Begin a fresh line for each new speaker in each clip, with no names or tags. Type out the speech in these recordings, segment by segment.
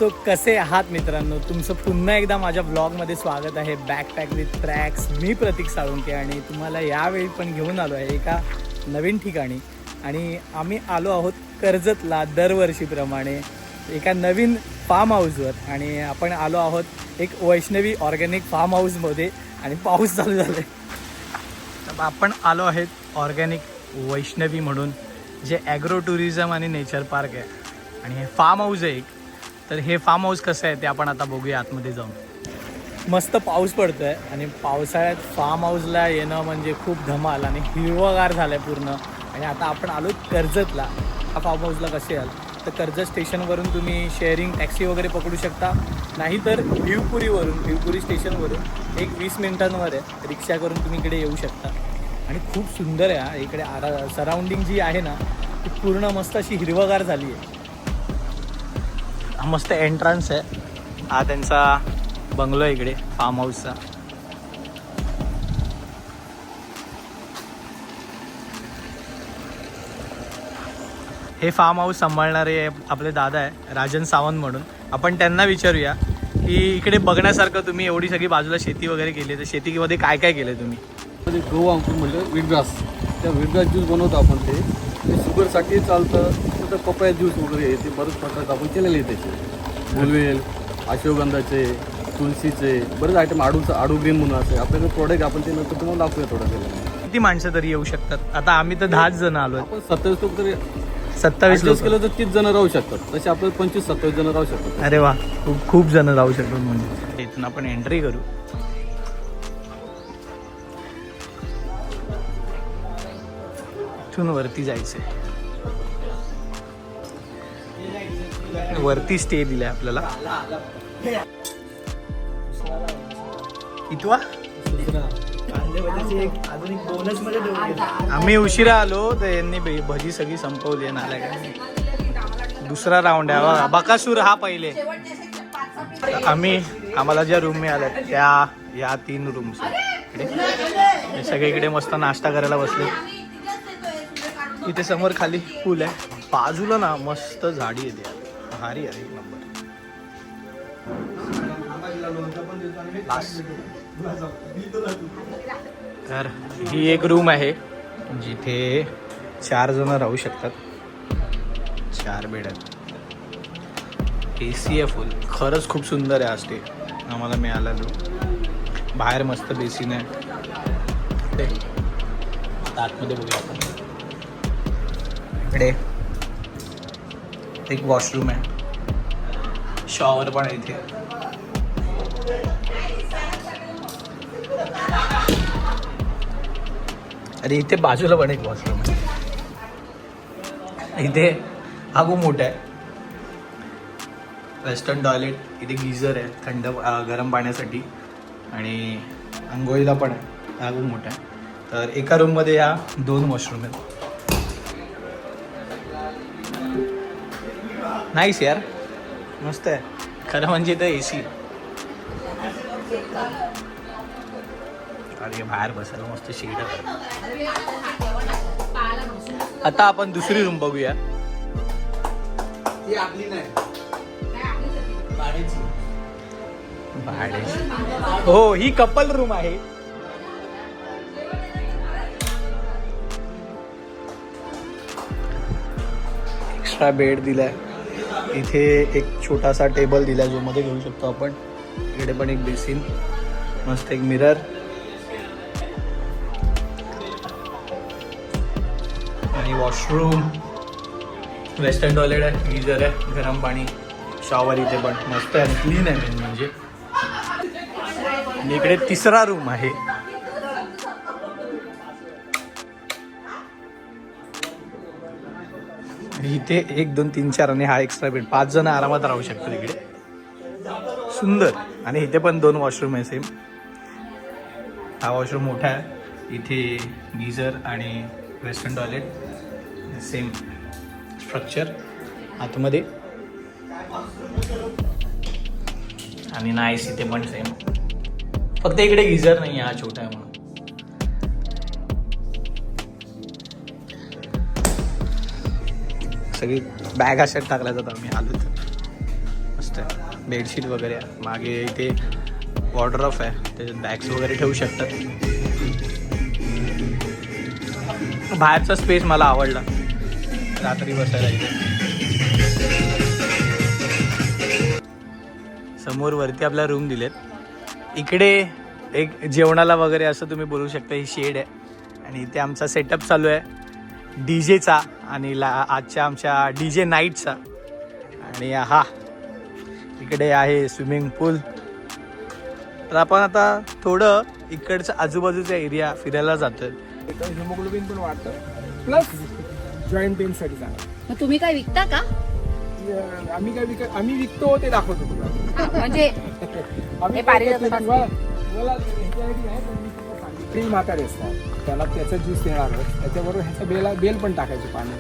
So कसे आहात मित्रांनो, तुमचं पुन्हा एकदा माझ्या ब्लॉगमध्ये स्वागत आहे. Backpack with tracks. मी प्रतीक साळुंके आणि तुम्हाला यावेळी पण घेऊन आलो आहे एका नवीन ठिकाणी. आणि आम्ही आलो आहोत कर्जतला दरवर्षीप्रमाणे एका नवीन फार्म हाऊसवर. आणि आपण आलो आहोत एक वैष्णवी ऑर्गॅनिक फार्म हाऊसमध्ये आणि पाऊस चालू झाला आहे. तर आपण आलो आहेत ऑर्गॅनिक वैष्णवी म्हणून, जे ॲग्रो टुरिझम आणि नेचर पार्क आहे. आणि हे फार्म हाऊस आहे एक. तर हे फार्म हाऊस कसं आहे ते आपण आता बघूया आतमध्ये जाऊन. मस्त पाऊस पडतो आहे आणि पावसाळ्यात फार्म हाऊसला येणं म्हणजे खूप धमाल आणि हिरवगार झालं आहे पूर्ण. आणि आता आपण आलो कर्जतला. हा फार्म हाऊसला कसे याल तर कर्जत स्टेशनवरून तुम्ही शेअरिंग टॅक्सी वगैरे पकडू शकता, नाहीतर भिवपुरी स्टेशनवरून एक 20 मिनिटांवर आहे रिक्षा करून तुम्ही इकडे येऊ शकता. आणि खूप सुंदर आहे हा. इकडे सराउंडिंग जी आहे ना ती पूर्ण मस्त अशी हिरवगार झाली आहे. हा मस्त एंट्रन्स आहे. हा त्यांचा बंगलो आहे इकडे फार्म हाऊसचा. हे फार्म हाऊस सांभाळणारे आपले दादा आहे राजन सावंत म्हणून. आपण त्यांना विचारूया की इकडे बघण्यासारखं, तुम्ही एवढी सगळी बाजूला शेती वगैरे केली, तर शेतीमध्ये काय काय केलं तुम्ही?
गहू अंकुर म्हणलं वीटग्रास, त्या वीटग्रास ज्यूस बनवतो आपण. ते शुगरसाठी चालतं. तर पपया ज्यूस वगैरे आहे ते बरेच प्रकार आपण केलेले आहे. त्याचे गुलवेल, अश्वगंधाचे, तुळशीचे बरेच आयटम, आडू ग्रीन म्हणून असे आपल्याकडे प्रोडक्ट. आपण ते नंतर तुम्हाला दाखवूया थोडं केलं.
किती माणसं तरी येऊ शकतात? आता आम्ही तर 10 जण आलो.
आपण 27 लोक तरी
27 लोक
केलं तर 30 जण राहू शकतात. तसे आपल्याला 25-27 जण राहू शकतात.
अरे वा, खूप जण राहू शकतात. म्हणजे इथून आपण एंट्री करू. इथून वरती जायचंय. वरती स्टे दिलाय आपल्याला. इथवा आम्ही उशिरा आलो तर यांनी भजी सगळी संपवली आहे. नाला काय दुसरा राऊंड आहे. बकासूर हा पहिले. आम्हाला ज्या रूम मिळाल्या त्या या 3 रूम्स इकडे. सगळे इकडे मस्त नाश्ता करायला बसले. इथे समोर खाली पूल आहे. बाजूला ना मस्त झाडी येते. भारी आहे, एक नंबर. तर ही एक रूम आहे जिथे 4 जण राहू शकतात. 4 बेड आहेत. AC आहे फुल. खरंच खूप सुंदर आहे आज ते आम्हाला मिळाला रूम. बाहेर मस्त बेसिन आहे. आतमध्ये बघूया आपण. इकडे एक वॉशरूम आहे. शॉवर पण आहे इथे. अरे इथे बाजूला पण एक वॉशरूम आहे. इथे हा खूप मोठा आहे. Western toilet. इथे गीझर आहे थंड गरम पाण्यासाठी. आणि आंघोळीला पण आहे. हा खूप मोठा आहे. तर एका रूममध्ये या 2 वॉशरूम आहेत. नाईस यार, मस्त आहे. खरं म्हणजे इथं AC. अरे बाहेर बसायला मस्त शेड आहे. आता आपण दुसरी रूम बघूया. भाड्याची. हो, ही कपल रूम आहे. एक्स्ट्रा बेड दिलाय. इथे एक छोटासा टेबल दिलाय जो मध्ये घेऊ शकतो आपण. इकडे पण एक बेसिन, मस्त एक मिरर आणि वॉशरूम. वेस्टर्न टॉयलेट आहे, गीझर आहे, गरम पाणी, शॉवर इथे पण मस्त आहे. क्लीन आहे मेन म्हणजे. आणि इकडे तिसरा रूम आहे. इथे 1 2 3 4 आणि हा एक्स्ट्रा बेड. 5 जण आरामात राहू शकतात इकडे. सुंदर. आणि इथे पण 2 वॉशरूम आहे सेम. हा वॉशरूम मोठा आहे. इथे गीझर आणि वेस्टर्न टॉयलेट सेम स्ट्रक्चर आतमध्ये. आणि नाईस इथे पण सेम. फक्त इकडे गीझर नाही आहे, हा छोटा आहे म्हणून. सगळी बॅग अशात टाकल्या जातात. आम्ही आलो तर मस्त मस्त आहे. बेडशीट वगैरे आहे. मागे इथे वॉर्डरोब आहे, त्याच्यात बॅग्स वगैरे ठेवू शकतात. बाहेरचा स्पेस मला आवडला रात्री बसायला इथे. समोर वरती आपल्या रूम दिलेत. इकडे एक जेवणाला वगैरे असं तुम्ही बोलू शकता, ही शेड आहे. आणि इथे आमचा सेटअप चालू आहे डीजेचा आणि आजच्या आमच्या डीजे नाईटचा. आणि हा इकडे आहे स्विमिंग पूल. तर आपण आता थोडं इकडचं आजूबाजूचा एरिया फिरायला जातोय.
हिमोग्लोबिन पण वाढतं, प्लस जॉईंट पेनसाठी चांगलं.
मग तुम्ही काय विकता का?
आम्ही विकतो ते दाखवतो तुला.
म्हणजे
आम्ही
हे पारिजात
मला ह्याच्यासाठी आहे, पण मी तुला सांगितलं. प्री म्हातारे असतात, त्याला त्याचा ज्यूस देणारच. त्याच्याबरोबर ह्याचा बेल पण टाकायची, पानं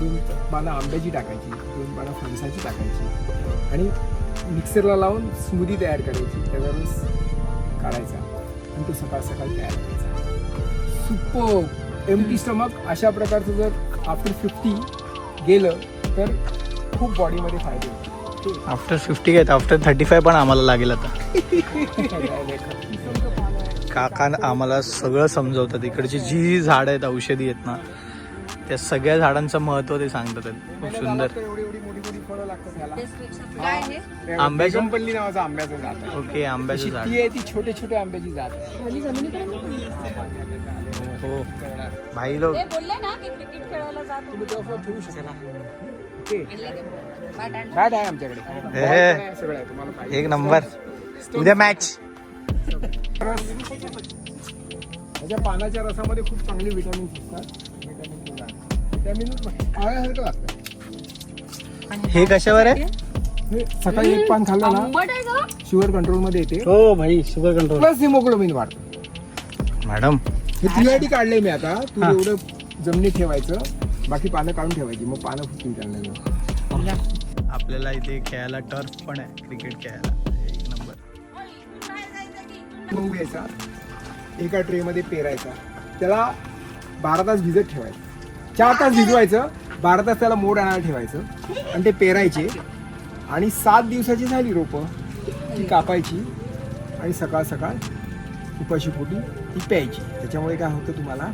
2 पानं आंब्याची टाकायची, 2 पानं फणसाची टाकायची आणि मिक्सरला लावून स्मूदी तयार करायची. त्याचा रस काढायचा आणि तो सकाळ सकाळी तयार करायचा. सुपर एम्प्टी स्टमक अशा प्रकारचं जर आफ्टर 50 गेलं तर खूप बॉडीमध्ये फायदे होते.
आफ्टर 50 घेत आफ्टर 35 पण आम्हाला लागेल आता. काका आम्हाला सगळं समजवतात. इकडची जी झाडं आहेत औषधी आहेत ना, त्या सगळ्या झाडांचं महत्व ते सांगतात. खूप सुंदर.
एवढी मोठी फळं लागतात त्याला.
काय आहे?
आंब्याचं?
जमपल्ली नावाचं आंब्याचं जात आहे.
ओके, आंब्याचं झाड.
ती आहे ती छोटे छोटे आंब्याची जात आहे.
हो भाई लोक
ते बोलले ना की क्रिकेट खेळायला जात
तुम्ही तेव्हा ठेवू शकाल. ओके,
बॅट अँड
बॅट आहे आमच्याकडे.
हे.
बॉल पण आहे, सगळं आहे. तुम्हाला पाहिजे.
एक नंबर. उद्या मॅच.
त्याच्या पानाच्या रसामध्ये खूप चांगले विटॅमिन्स असतात. विटॅमिन आळ्यासारखं लागतं.
हे कशावर आहे?
हे सकाळी एक पान खाल्लं ना,
आंबट आहे का?
शुगर कंट्रोल मध्ये येते,
हो भाई, शुगर कंट्रोल.
प्लस हिमोग्लोबिन वाढतं.
मॅडम
हे तुझ्यासाठी काढलंय मी आता. तू एवढं जमिनीत ठेवायचं, बाकी पानं काढून ठेवायची, मग पानं फुटून त्यांना.
आपल्याला इथे खेळायला टर्फ पण आहे, क्रिकेट खेळायला. एक नंबर.
गहू घ्यायचा, एका ट्रे मध्ये पेरायचा, त्याला 12 तास भिजत ठेवायचं. 4 तास भिजवायचं, 12 तास त्याला मोड आणायला ठेवायचं आणि ते पेरायचे. आणि 7 दिवसाची झाली रोपं, ती कापायची आणि सकाळ सकाळ उपाशी पोटी ती प्यायची. त्याच्यामुळे काय होतं तुम्हाला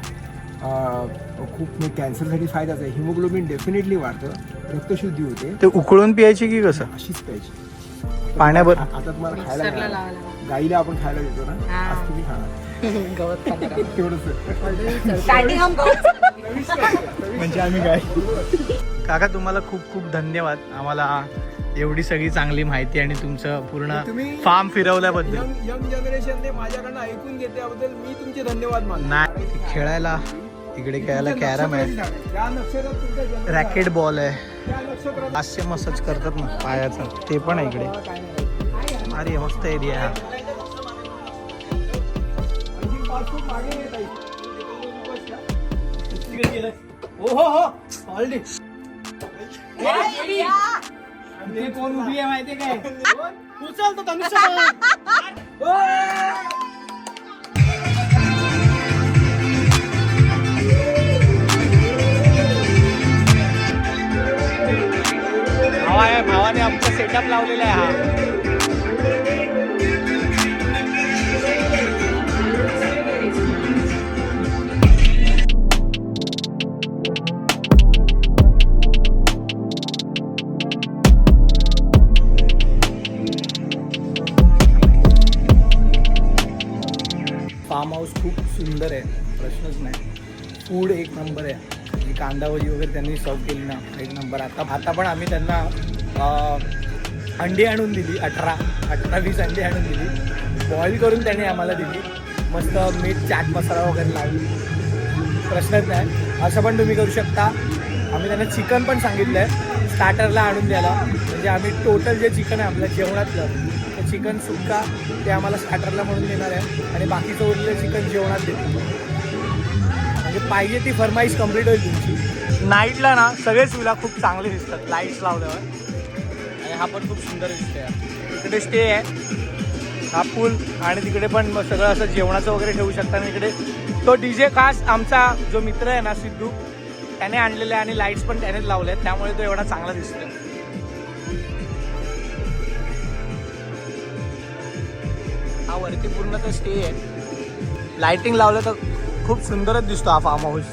खूप कॅन्सरसाठी फायदाच आहे. हिमोग्लोबिन डेफिनेटली वाढतं, रक्तशुद्धी होते.
ते उकळून पियायची की कसं?
अशीच प्यायची.
पाण्यावर?
आता तुम्हाला खायला
मिक्सरला
मिळालं.
लावायला.
गाईला आपण खायला देतो ना,
हा.
आज तुम्ही खाणार
गवत खाणार.
तेवढंच.
स्टार्टिंग हम गवत.
म्हणजे आम्ही काय. काका तुम्हाला खूप खूप धन्यवाद आम्हाला एवढी सगळी चांगली माहिती आणि तुमचं पूर्ण
तुम्ही
फार्म फिरवल्याबद्दल.
यंग जनरेशनने माझ्याकडनं ऐकून घेतल्याबद्दल मी तुमचे धन्यवाद मानतो.
नाही, खेळायला इकडे खेळायला कॅरम आहे,
त्या नक्षत्रात तुमचा जन्म झाला.
रॅकेट बॉल आहे,
त्या नक्षत्रात
हास्य मसाज करतात ना पायाचं, ते पण आहे इकडे.
काय नाही.
अरे मस्त एरिया आहे.
आणखी 5 फूट मागे येत आहे.
ते कोण उभी आहे माहितीये काय? उचलतो धनुष्य. भावाने आमचा सेटअप लावलेला आहे हा. फार्म हाऊस खूप सुंदर आहे, प्रश्नच नाही. फूड एक नंबर आहे. ही कांदा भजी वगैरे त्यांनी सर्व केली ना, एक नंबर. आता पण आम्ही त्यांना अंडी आणून दिली, 18-20 अंडी आणून दिली, बॉईल करून त्यांनी आम्हाला दिली. मस्त मीठ चाट मसाला वगैरे लावून, प्रश्नच नाही. असं पण तुम्ही करू शकता. आम्ही त्यांना चिकन पण सांगितलं आहे स्टार्टरला आणून द्यायला. म्हणजे आम्ही टोटल जे चिकन आहे आपल्या जेवणातलं, ते चिकन सुक्का ते आम्हाला स्टार्टरला म्हणून देणार आहे आणि बाकीचं उरलेलं चिकन जेवणात देतो. म्हणजे पाहिजे ती फरमाईश कंप्लीट होईल तुमची. नाईटला ना सगळेच विला खूप चांगले दिसतात लाईट्स लावल्यावर. आणि हा पण खूप सुंदर दिसतोय. इकडे स्टे आहे, हा पूल, आणि तिकडे पण सगळं असं जेवणाचं वगैरे ठेवू शकता. आणि इकडे तो डीजे खास आमचा जो मित्र आहे ना सिद्धू, त्याने आणलेला आहे आणि लाईट्स पण त्यानेच लावले आहेत, त्यामुळे तो एवढा चांगला दिसतोय. हा वरती पूर्ण तर स्टे आहे. लाइटिंग लावलं तर खूप सुंदरच दिसतो हा फार्म हाऊस.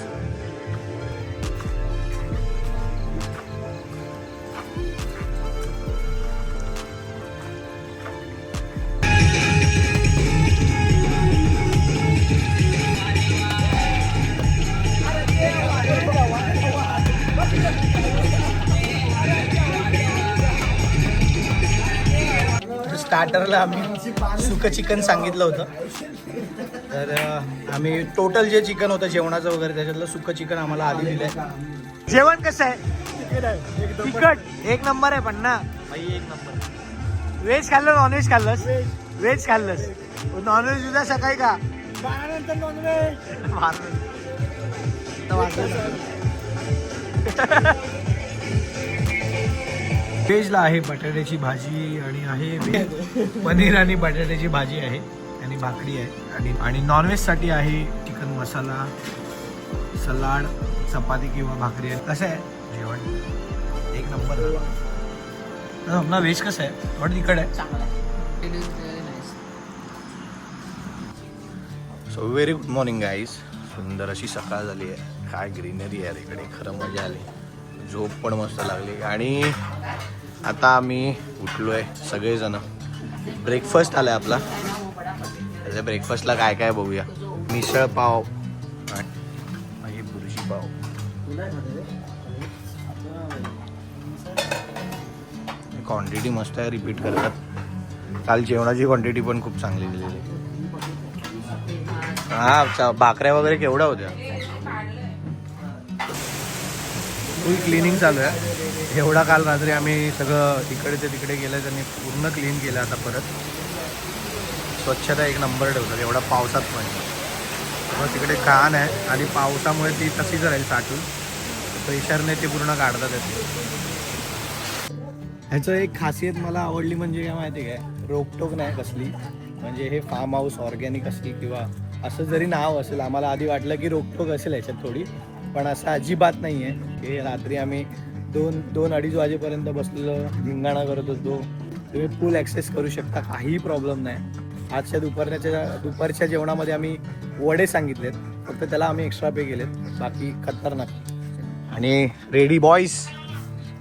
स्टार्टरला आम्ही सुकं चिकन सांगितलं होतं. तर आम्ही टोटल जे चिकन होतं जेवणाचं वगैरे त्याच्यातलं सुकं चिकन आम्हाला आधी दिलं आहे. जेवण कसं आहे? तिखट एक नंबर आहे पण ना भाई, एक नंबर. व्हेज खाल्लं नॉनव्हेज खाल्लंस? व्हेज खाल्लंस. नॉनव्हेज उद्या सकाळी का? व्हेजला आहे बटाट्याची भाजी आणि आहे पनीर आणि बटाट्याची भाजी आहे आणि भाकरी आहे. आणि नॉनव्हेजसाठी आहे चिकन मसाला, सलाड, चपाती किंवा भाकरी आहे. कसं आहे जेवण? एक नंबर. ना व्हेज कसं आहे? थोडं तिखट आहे.
So very good morning guys. सुंदर अशी सकाळ झाली आहे. काय ग्रीनरी आहे इकडे, खरं मजा आली. झोप पण मस्त लागली. आणि आता आम्ही उठलो आहे सगळेजण. ब्रेकफास्ट आला आहे आपला. त्याच्या ब्रेकफास्टला काय काय बघूया. मिसळ पाव आणि बुर्जी पाव. क्वांटिटी मस्त आहे, रिपीट करतात. काल जेवणाची क्वांटिटी पण खूप चांगली दिलेली. हा भाकऱ्या वगैरे केवढ्या होत्या. फुल क्लिनिंग चालू आहे. एवढा काल रात्री आम्ही सगळं इकडे तिकडे गेलं, त्यांनी पूर्ण क्लीन केलं. आता परत स्वच्छता एक नंबर ठेवतात एवढा पावसात पण. मग तिकडे घाण आहे आणि पावसामुळे ती तशीच राहील साठून. प्रेशरने ते पूर्ण काढतात येते. ह्याचं एक खासियत मला आवडली म्हणजे काय माहिती काय, रोकटोक नाही कसली. म्हणजे हे फार्म हाऊस ऑर्गॅनिक असली किंवा असं जरी नाव असेल, आम्हाला आधी वाटलं की रोकटोक असेल ह्याच्यात थोडी, पण असं अजिबात नाही आहे. हे रात्री आम्ही 2-2-2:30 वाजेपर्यंत बसलेलो धिंगाणा करत होतो. तुम्ही फुल ॲक्सेस करू शकता, काहीही प्रॉब्लेम नाही. आजच्या दुपारच्या जेवणामध्ये आम्ही वडे सांगितलेत, फक्त त्याला आम्ही एक्स्ट्रा पे केलेत. बाकी खतरनाक. आणि रेडी बॉईज.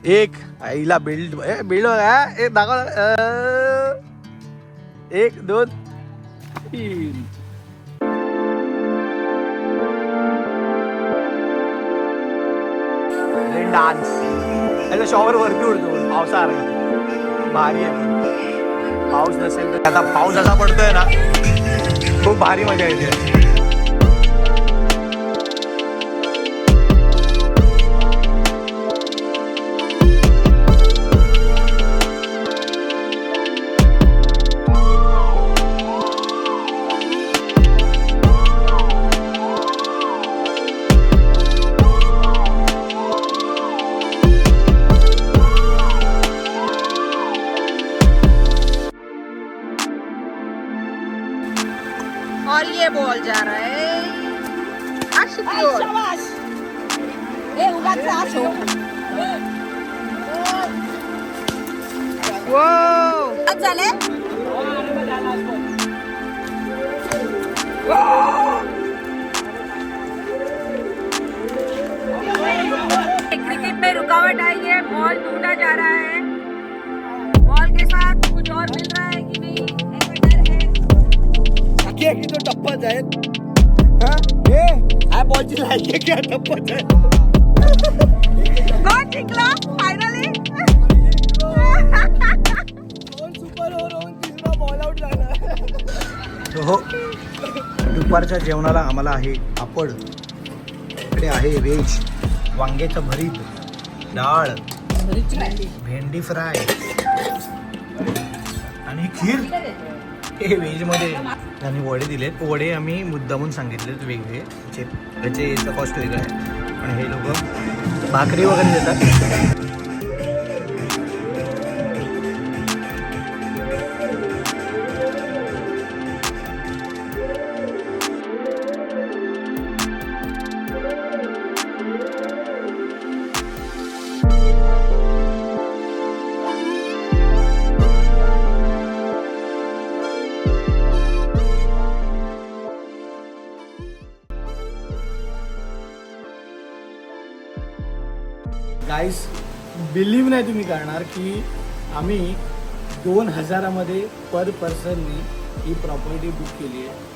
एक आईला बिल्ड बिल्ड दाखव. 1 2 3. डान्स. त्याचा शॉवर वरती उडतो पावसाळा. भारी आहे. पाऊस नसेल तर आता पाऊस असा पडतोय ना, खूप भारी मजा येते.
और ये बॉल जा रहा है आशिक की ओर. ए उगाच आश हो. वो आज झाले. क्रिकेट में रुकावट आई है. बॉल टूटा जा रहा है. बॉल के साथ कुछ और मिल रहा है कि नहीं, ऐसा डर है.
की तो टप्पा जाए. बॉलची लायकी क्या टप्पा जाए.
कौन जिंकला फायनली.
सुपर होऊन तिसरा बॉल आउट झाला. हो, दुपारच्या जेवणाला आम्हाला आहे पापड, इकडे आहे व्हेज, वांग्याचं भरीत, डाळ, भेंडी फ्राय आणि खीर. हे व्हेजमध्ये. आणि वडे दिलेत. वडे आम्ही मुद्दामून सांगितलेत वेगळे, त्याचे याचा कॉस्ट वेगळा आहे. पण हे लोक भाकरी वगैरे देतात. गाईस बिलीव्ह नाही तुम्ही करणार की आम्ही 2000 पर पर्सननी ही प्रॉपर्टी बुक केली आहे.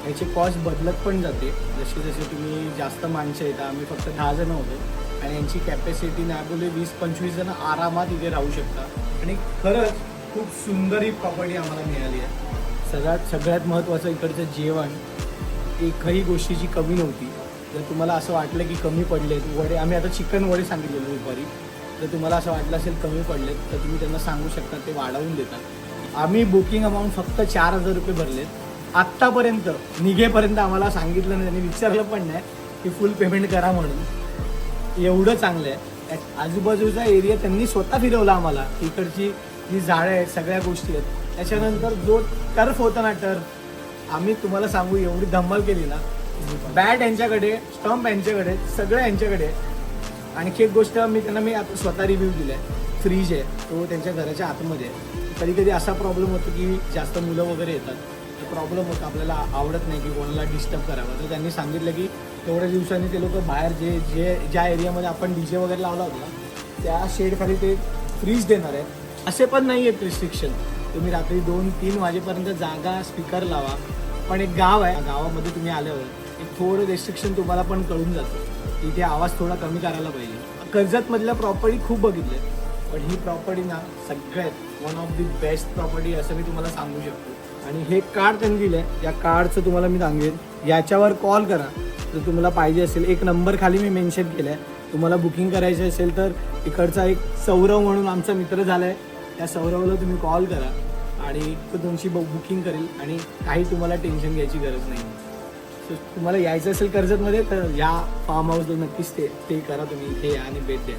याची कॉस्ट बदलत पण जाते जसे जसे तुम्ही जास्त माणसं येतात. आम्ही फक्त 10 जण होतो आणि यांची कॅपॅसिटी नाही बोलले 20-25 जण आरामात इथे राहू शकतात. आणि खरंच खूप सुंदर ही प्रॉपर्टी आम्हाला मिळाली आहे. सगळ्यात महत्त्वाचं इकडचं जेवण एकही गोष्टीची कमी नव्हती. जर तुम्हाला असं वाटलं की कमी पडलेत वडे, आम्ही आता चिकन वडे सांगितलेले दुपारी, जर तुम्हाला असं वाटलं असेल कमी पडलेत तर तुम्ही त्यांना सांगू शकता, ते वाढवून देतात. आम्ही बुकिंग अमाऊंट फक्त 4000 रुपये भरलेत. आत्तापर्यंत निघेपर्यंत आम्हाला सांगितलं नाही, त्यांनी विचारलं पण नाही की फुल पेमेंट करा म्हणून. एवढं चांगलं आहे. आजूबाजूचा एरिया त्यांनी स्वतः फिरवला आम्हाला. इकडची जी झाडं आहेत सगळ्या गोष्टी आहेत. त्याच्यानंतर जो टर्फ होता ना, टर्फ आम्ही तुम्हाला सांगू एवढी धम्मल केली ना. बॅट यांच्याकडे, स्टंप यांच्याकडे, सगळं यांच्याकडे. आणखी एक गोष्ट मी आता स्वतः रिव्ह्यू दिला आहे. फ्रीज आहे तो त्यांच्या घराच्या आतमध्ये आहे. कधी कधी असा प्रॉब्लेम होतो की जास्त मुलं वगैरे येतात तर प्रॉब्लेम होतो, आपल्याला आवडत नाही की कोणाला डिस्टर्ब करावं. तर त्यांनी सांगितलं की तेवढ्या दिवसांनी ते लोक बाहेर ज्या एरियामध्ये आपण DJ वगैरे लावला होता ना त्या शेडखाली ते फ्रीज देणार आहेत. असे पण नाही आहेत रिस्ट्रिक्शन. तुम्ही रात्री 2-3 वाजेपर्यंत जागा स्पीकर लावा. पण एक गाव आहे, गावामध्ये तुम्ही आल्यावर एक थोडं रेस्ट्रिक्शन तुम्हाला पण कळून जातं. इथे आवाज थोडा कमी करायला पाहिजे. कर्जतमधल्या प्रॉपर्टी खूप बघितल्या पण ही प्रॉपर्टी ना सगळ्यात one of the best property असं मी तुम्हाला सांगू शकतो. आणि हे कार्ड त्यांनी दिलं आहे, या कार्डचं तुम्हाला मी सांगेन, याच्यावर कॉल करा जर तुम्हाला पाहिजे असेल. एक नंबर खाली मी मेन्शन केला आहे. तुम्हाला बुकिंग करायचं असेल तर इकडचा एक सौरव म्हणून आमचा मित्र झाला आहे, त्या सौरवला तुम्ही कॉल करा आणि तो तुमची बुकिंग करेल आणि काही तुम्हाला टेन्शन घ्यायची गरज नाही. सो तुम्हाला यायचं असेल कर्जतमध्ये तर या फार्म हाऊसला नक्कीच स्टे करा तुम्ही, इथे या आणि भेट द्या.